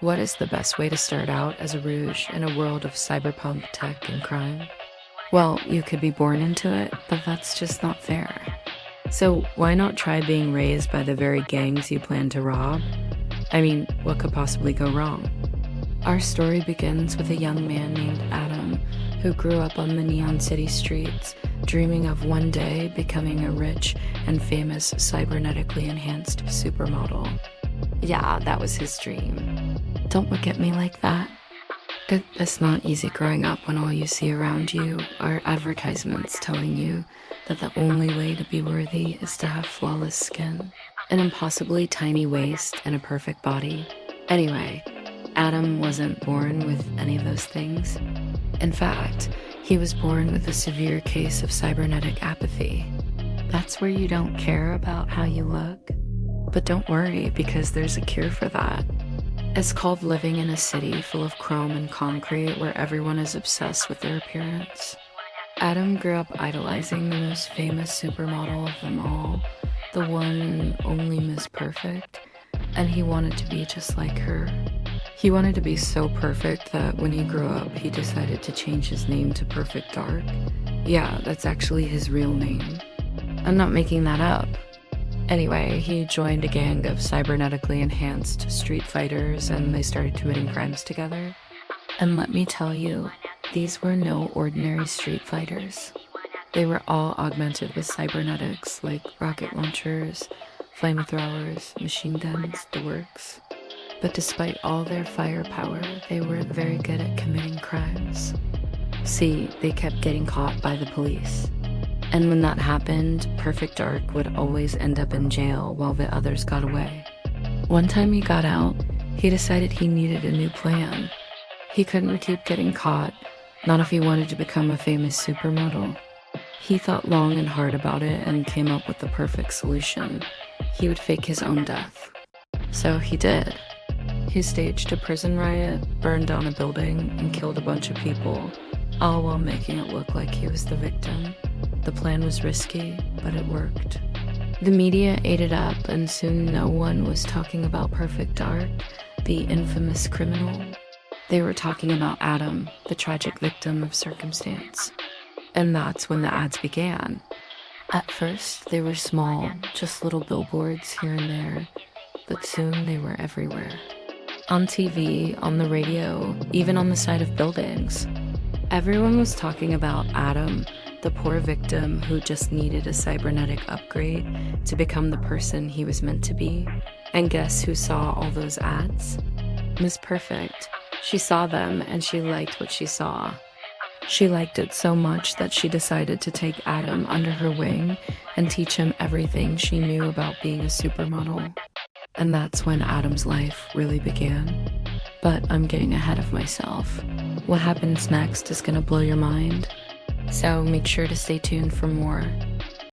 What is the best way to start out as a rouge in a world of cyberpunk tech and crime? Well, you could be born into it, but that's just not fair. So why not try being raised by the very gangs you plan to rob? I mean, what could possibly go wrong? Our story begins with a young man named Adam who grew up on the Neon City streets, dreaming of one day becoming a rich and famous cybernetically enhanced supermodel. Yeah, that was his dream. Don't look at me like that. It's not easy growing up when all you see around you are advertisements telling you that the only way to be worthy is to have flawless skin, an impossibly tiny waist, and a perfect body. Anyway, Adam wasn't born with any of those things. In fact, he was born with a severe case of cybernetic apathy. That's where you don't care about how you look. But don't worry, because there's a cure for that. It's called living in a city full of chrome and concrete where everyone is obsessed with their appearance. Adam grew up idolizing the most famous supermodel of them all, the one and only Miss Perfect, and he wanted to be just like her. He wanted to be so perfect that when he grew up, he decided to change his name to Perfect Dark. Yeah, that's actually his real name. I'm not making that up. Anyway, he joined a gang of cybernetically enhanced street fighters and they started committing crimes together. And let me tell you, these were no ordinary street fighters. They were all augmented with cybernetics like rocket launchers, flamethrowers, machine guns, the works. But despite all their firepower, they weren't very good at committing crimes. See, they kept getting caught by the police. And when that happened, Perfect Dark would always end up in jail while the others got away. One time he got out, he decided he needed a new plan. He couldn't keep getting caught, not if he wanted to become a famous supermodel. He thought long and hard about it and came up with the perfect solution. He would fake his own death. So he did. He staged a prison riot, burned down a building, and killed a bunch of people, all while making it look like he was the victim. The plan was risky, but it worked. The media ate it up, and soon no one was talking about Perfect Dark, the infamous criminal. They were talking about Adam, the tragic victim of circumstance. And that's when the ads began. At first, they were small, just little billboards here and there, but soon they were everywhere. On TV, on the radio, even on the side of buildings. Everyone was talking about Adam, the poor victim who just needed a cybernetic upgrade to become the person he was meant to be. And guess who saw all those ads? Miss Perfect. She saw them and she liked what she saw. She liked it so much that she decided to take Adam under her wing and teach him everything she knew about being a supermodel. And that's when Adam's life really began. But I'm getting ahead of myself. What happens next is gonna blow your mind. So make sure to stay tuned for more.